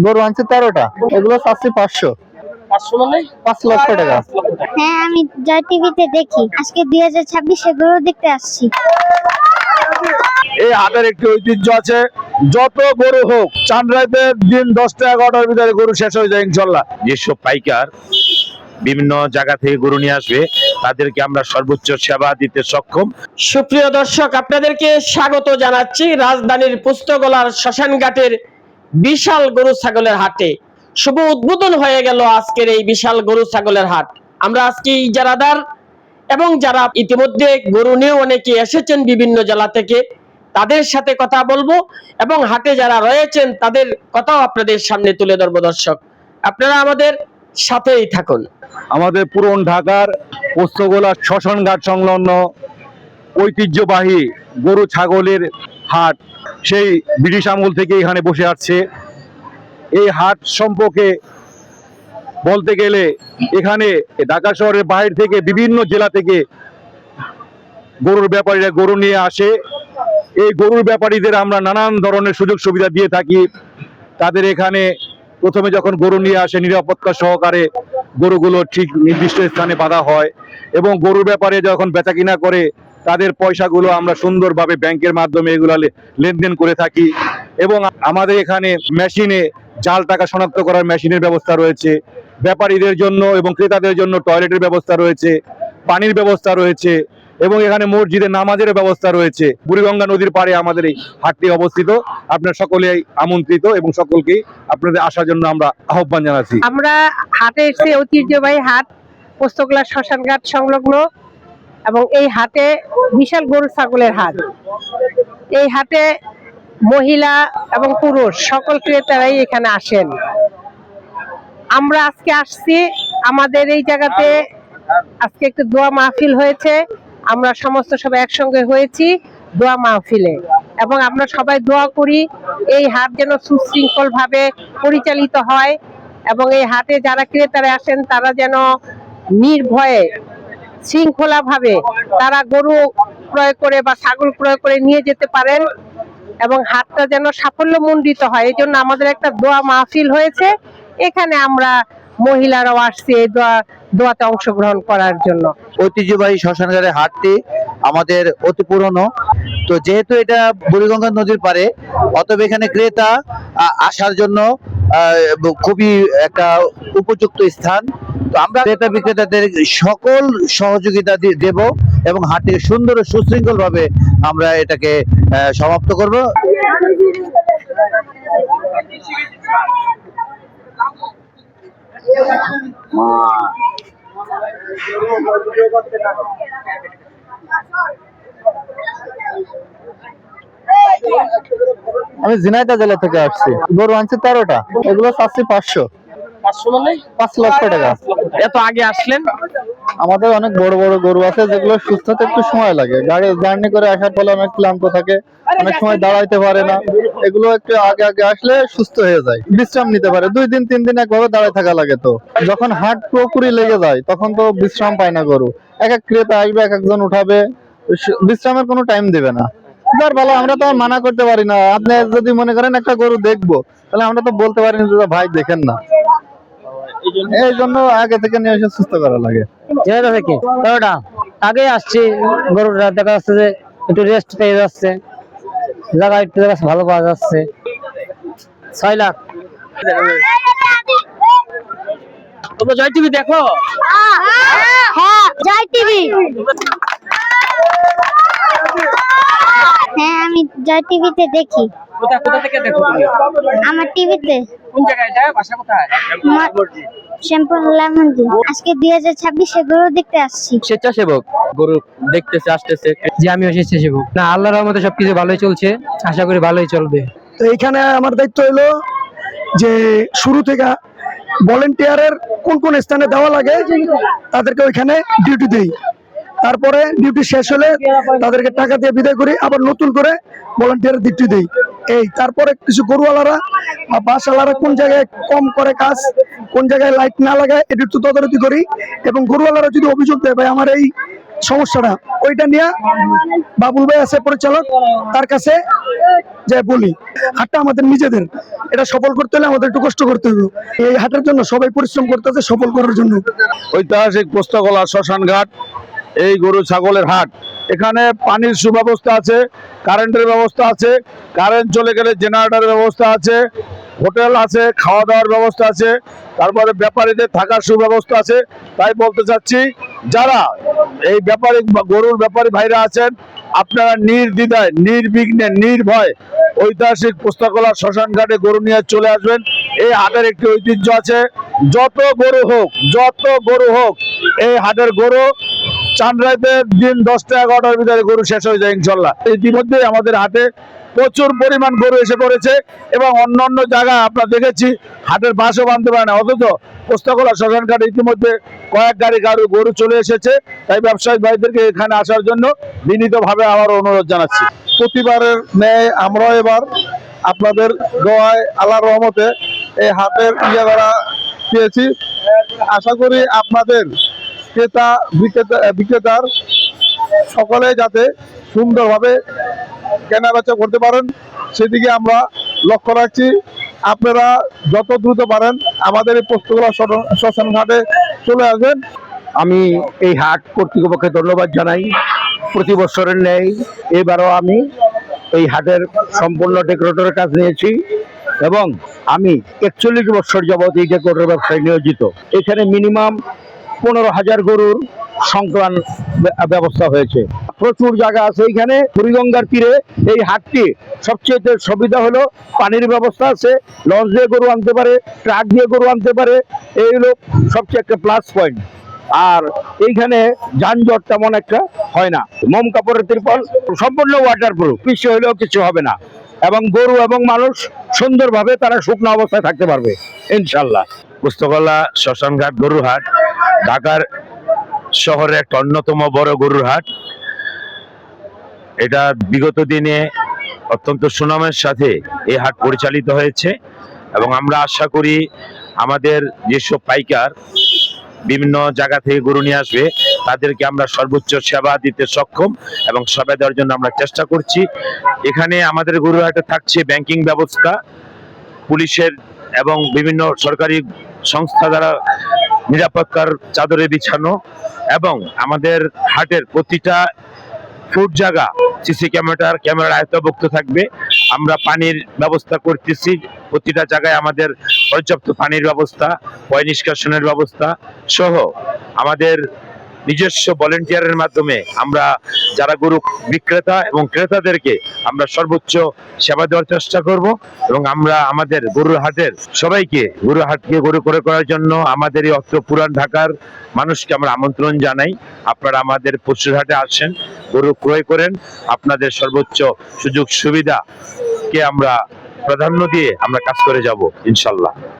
গরু আনছে 13টা, এগুলো চাচ্ছি 500। 500 মানে 5 লক্ষ টাকা। হ্যাঁ, আমি জয় টিভিতে দেখি। আজকে 2026 গরু দেখতে আসছি। এই হাটের একটি ঐতিহ্য আছে, যত গরু হোক চাঁদরাতের দিন 10টা 11টার ভিতরে গরু শেষ হয়ে যায় ইনশাল্লাহ। যেসব পাইকার বিভিন্ন জায়গা থেকে গরু নিয়ে আসবে তাদেরকে আমরা সর্বোচ্চ সেবা দিতে সক্ষম। সুপ্রিয় দর্শক, আপনাদেরকে স্বাগত জানাচ্ছি রাজধানীর পুস্তকলার শ্মশানঘাটের বিশাল গরু ছাগলের হাটে। শুভ উদ্বোধন হয়ে গেল আজকের এই বিশাল গরু ছাগলের হাট। আমরা আজকে ইজারাদার এবং যারা ইতিমধ্যে গরু নিয়ে অনেকে এসেছেন বিভিন্ন জেলা থেকে, তাদের সাথে কথা বলবো এবং হাটে যারা রয়েছেন তাদের কথাও আপনাদের সামনে তুলে ধরবো। দর্শক, আপনারা আমাদের সাথেই থাকুন। আমাদের পুরন ঢাকার পোস্তগোলা শ্মশানঘাট সংলগ্ন ঐতিহ্যবাহী গরু ছাগলের হাট সেই ব্রিটিশ আমল থেকে এখানে বসে আসছে। এই হাট সম্পর্কে বলতে গেলে এখানে ঢাকা শহরের বাইরে থেকে বিভিন্ন জেলা থেকে গরুর ব্যাপারীরা গরু নিয়ে আসে। এই গরুর ব্যাপারীদের আমরা নানান ধরনের সুযোগ সুবিধা দিয়ে থাকি। তাদের এখানে প্রথমে যখন গরু নিয়ে আসে নিরাপত্তা সহকারে গরুগুলো ঠিক নির্দিষ্ট স্থানে বাঁধা হয় এবং গরুর ব্যাপারে যখন বেচা কিনা করে তাদের পয়সাগুলো আমরা সুন্দরভাবে ব্যাংকের মাধ্যমে এগুলো লেনদেন করে থাকি। এবং আমাদের এখানে মেশিনে জাল টাকা শনাক্ত করার মেশিনের ব্যবস্থা রয়েছে, ব্যাপারীদের জন্য এবং ক্রেতাদের জন্য টয়লেটের ব্যবস্থা রয়েছে, পানির ব্যবস্থা রয়েছে এবং এখানে মসজিদে নামাজের ব্যবস্থা রয়েছে। বুড়িগঙ্গা নদীর পাড়ে আমাদের এই হাটটি অবস্থিত। আপনারা সকলেই আমন্ত্রিত এবং সকলকেই আপনাদের আসার জন্য আমরা আহ্বান জানাচ্ছি। আমরা হাটে এসে ঐতিহ্যবাহী হাট পোস্তগোলা শ্মশানঘাট সংলগ্ন এবং এই হাটে বিশাল গরু ছাগলের হাট। এই হাটে মহিলা এবং পুরুষ সকল ক্রেতারাই এখানে আসেন। আমরা আজকে আসছি, আমাদের এই জায়গাতে আজকে একটু দোয়া মাহফিল হয়েছে। আমরা সমস্ত সবাই একসঙ্গে হয়েছি দোয়া মাহফিলে এবং আমরা সবাই দোয়া করি এই হাট যেন সুশৃঙ্খল ভাবে পরিচালিত হয় এবং এই হাটে যারা ক্রেতারা আসেন তারা যেন নির্ভয়ে শৃঙ্খলা ভাবে তারা গরু ক্রয় করে বা ছাগল ক্রয় করে নিয়ে যেতে পারেন এবং হাটটা যেন সাফল্যমণ্ডিত হয়। এই জন্য আমাদের একটা দোয়া মাহফিল হয়েছে। এখানে আমরা মহিলারাও আসছে এই দোয়াতে অংশগ্রহণ করার জন্য। ঐতিহ্যবাহী শ্মশানঘাটের হাটটি আমাদের অতি পুরনো, তো যেহেতু এটা বুড়িগঙ্গা নদীর পারে অতএব এখানে ক্রেতা আসার জন্য খুবই একটা উপযুক্ত স্থান। তো আমরা ক্রেতা বিক্রেতাদের সকল সহযোগিতা দেব এবং হাটটি সুন্দর ও সুশৃঙ্খল ভাবে আমরা এটাকে সমাপ্ত করব। আমি ঝিনাইদহ জেলা থেকে আসছি। গরু আনছে 13টা, এগুলো চাচ্ছি 500। 500 মানে 5 লক্ষ টাকা। এত আগে আসলেন? আমাদের অনেক বড় বড় গরু আছে যেগুলো সুস্থ হতে একটু সময় লাগে। গাড়ি জার্নি করে আসার ফলে অনেক ক্লান্ত থাকে, অনেক সময় দাঁড়াইতে পারে না। এগুলো একটু আগে আগে আসলে সুস্থ হয়ে যায়, বিশ্রাম নিতে পারে। 2 দিন 3 দিন একভাবে দাঁড়ায় থাকা লাগে। তো যখন হাট পুরোপুরি লেগে যায় তখন তো বিশ্রাম পায় না গরু। এক এক ক্রেতা আসবে, এক একজন উঠাবে, বিশ্রামের কোনো টাইম দেবে না। যার ভালো আমরা তো মানা করতে পারি না। আপনি যদি মনে করেন একটা গরু দেখবো তাহলে আমরা তো বলতে পারি না যে ভাই দেখেন না। এই জন্য আগে থেকে নিয়ে এসে সুস্থ করা লাগে। থেকে 13টা আগে আসছি, গরুটা দেখা যাচ্ছে যে একটু রেস্ট পেয়ে যাচ্ছে, জায়গা একটু ভালো পাওয়া যাচ্ছে। 6 লাখ। তোমরা জয় টিভি দেখো? হ্যাঁ, জয় টিভি। হ্যাঁ, আমি জয় টিভিতে দেখি। কোথা থেকে দেখো তুমি? আমার টিভিতে। কোন জায়গায় এটা? বাসা কোথায়? শ্যামপুরলা মন্দির। আজকে 2026 গরু দেখতে আসছি। স্বেচ্ছাসেবক গরু দেখতেছে আসতেছে। যে আমিও স্বেচ্ছাসেবক। না, আল্লাহর রহমতে সবকিছু ভালোই চলছে, আশা করি ভালোই চলবে। তো এইখানে আমার দায়িত্ব হলো যে শুরু থেকে ভলেন্টিয়ারের কোন কোন স্থানে দেওয়া লাগে তাদেরকে ওইখানে ডিউটি দিই। তারপরে ডিউটি শেষ হলে তাদেরকে টাকা দিয়ে বিদায় করি, আবার নতুন করে ভলেন্টিয়ারের ডিউটি দিই। এই তারপরে কিছু গরুওয়ালারা বা বাসওয়ালারা কোন জায়গায় কম করে কাজ, কোন জায়গায় লাইট না লাগায়, এটি একটু তদারকি করি। এবং গরুওয়ালারা যদি অভিযোগ দেয় ভাই আমার এই সমস্যাটা ওইটা নিয়ে বাবুল ভাই আছে পরিচালক, তার কাছে যে বলি হাটটা আমাদের নিজেদের, এটা সফল করতে হলে আমাদের একটু কষ্ট করতে হবে। এই হাটের জন্য সবাই পরিশ্রম করতেছে সফল করার জন্য। ঐতিহাসিক পোস্তগোলা শ্মশান ঘাট, এই গরু ছাগলের হাট। এখানে পানির সুব্যবস্থা আছে, কারেন্টের ব্যবস্থা আছে, কারেন্ট চলে গেলে জেনারেটরের ব্যবস্থা আছে, হোটেল আছে, খাওয়া দাওয়ার ব্যবস্থা আছে, তারপরে ব্যাপারীদের থাকার সুব্যবস্থা আছে। তাই বলতে চাচ্ছি, যারা এই ব্যাপারী গরুর ব্যাপারী ভাইরা আছেন, আপনারা নির্দ্বিধায় নির্বিঘ্নে নির্ভয় ঐতিহাসিক পোস্তগোলা শ্মশান ঘাটে গরু নিয়ে চলে আসবেন। এই হাটের একটি ঐতিহ্য আছে, যত গরু হোক এই হাটের গরু চাঁদরাইতের দিন 10টা 11টার ভিতরে গরু শেষ হয়ে যায় ইনশাল্লাহ। ইতিমধ্যে আমাদের হাটে প্রচুর পরিমাণ গরু এসে পড়েছে এবং অন্যান্য জায়গায় আমরা দেখেছি হাটের বাসও বাঁধতে পারে না, অথচ পোস্তগোলা শ্মশান ঘাটে ইতিমধ্যে কয়েক গাড়ি গরু চলে এসেছে। তাই ব্যবসায়ী ভাইদেরকে এখানে আসার জন্য বিনীতভাবে আবার অনুরোধ জানাচ্ছি। প্রতিবারের ন্যায় আমরাও এবার আপনাদের দোয়ায় আল্লাহর রহমতে এই হাটের করা পেয়েছি। আশা করি আপনাদের ক্রেতা বিক্রেতার সকলে যাতে সুন্দরভাবে কেনাবেচা করতে পারেন সেদিকে আমরা লক্ষ্য রাখছি। আপনারা যত দ্রুত পারেন আমাদের এই পোস্তগোলা শ্মশান ঘাটে চলে আসবেন। আমি এই হাট কর্তৃপক্ষকে ধন্যবাদ জানাই। প্রতি বছরের ন্যায় এবারও আমি এই হাটের সম্পূর্ণ ডেকোরেটরের কাজ নিয়েছি এবং আমি 41 বছর যাবত এই ডেকোরেটর ব্যবসায় নিয়োজিত। এখানে মিনিমাম 15,000 গরুর সংক্রান ব্যবস্থা হয়েছে। প্রচুর জায়গা আছে এইখানে। বুড়িগঙ্গার তীরে এই হাটটি সবচেয়ে সুবিধা হলো পানির ব্যবস্থা আছে, লঞ্চ দিয়ে গরু আনতে পারে, ট্রাক দিয়ে গরু আনতে পারে, এই হলো সবচেয়ে একটা প্লাস পয়েন্ট। আর এইখানে যানজট তেমন একটা হয় না। মোম কাপড়ের ত্রিপল সম্পূর্ণ ওয়াটারপ্রুফ, পিছু হলেও কিছু হবে না এবং গরু এবং মানুষ সুন্দরভাবে তারা শুকনো অবস্থায় থাকতে পারবে ইনশাল্লাহ। পোস্তগোলা শ্মশান ঘাট গরুর হাট ঢাকার শহরে একটা অন্যতম বড় গরুর হাট। এটা বিগত দিনে অত্যন্ত সুনামের সাথে এই হাট পরিচালিত হয়েছে এবং আমরা আশা করি আমাদের যেসব পাইকার বিভিন্ন জায়গা থেকে গরু নিয়ে আসবে তাদেরকে আমরা সর্বোচ্চ সেবা দিতে সক্ষম এবং সেবা দেওয়ার জন্য আমরা চেষ্টা করছি। এখানে আমাদের গরু হাটে থাকছে ব্যাংকিং ব্যবস্থা, পুলিশের এবং বিভিন্ন সরকারি সংস্থা দ্বারা নিরাপত্তার চাদরে বিছানো এবং আমাদের হাটের প্রতিটা ফুট জায়গা সিসি ক্যামেরার আয়ত্তভুক্ত থাকবে। আমরা পানির ব্যবস্থা করতেছি, প্রতিটা জায়গায় আমাদের পর্যাপ্ত পানির ব্যবস্থা, পয় নিষ্কাশনের ব্যবস্থা সহ আমাদের নিজস্ব ভলেন্টিয়ারের মাধ্যমে আমরা যারা গরু বিক্রেতা এবং ক্রেতাদেরকে আমরা সর্বোচ্চ সেবা দেওয়ার চেষ্টা করব এবং আমরা আমাদের গরুর হাটের সবাইকে গরু হাটকে গরু করে করার জন্য আমাদের এই অত্র পুরান ঢাকার মানুষকে আমরা আমন্ত্রণ জানাই। আপনারা আমাদের পশুর হাটে আসেন, গরু ক্রয় করেন, আপনাদের সর্বোচ্চ সুযোগ সুবিধা কে আমরা প্রাধান্য দিয়ে আমরা কাজ করে যাব ইনশাল্লাহ।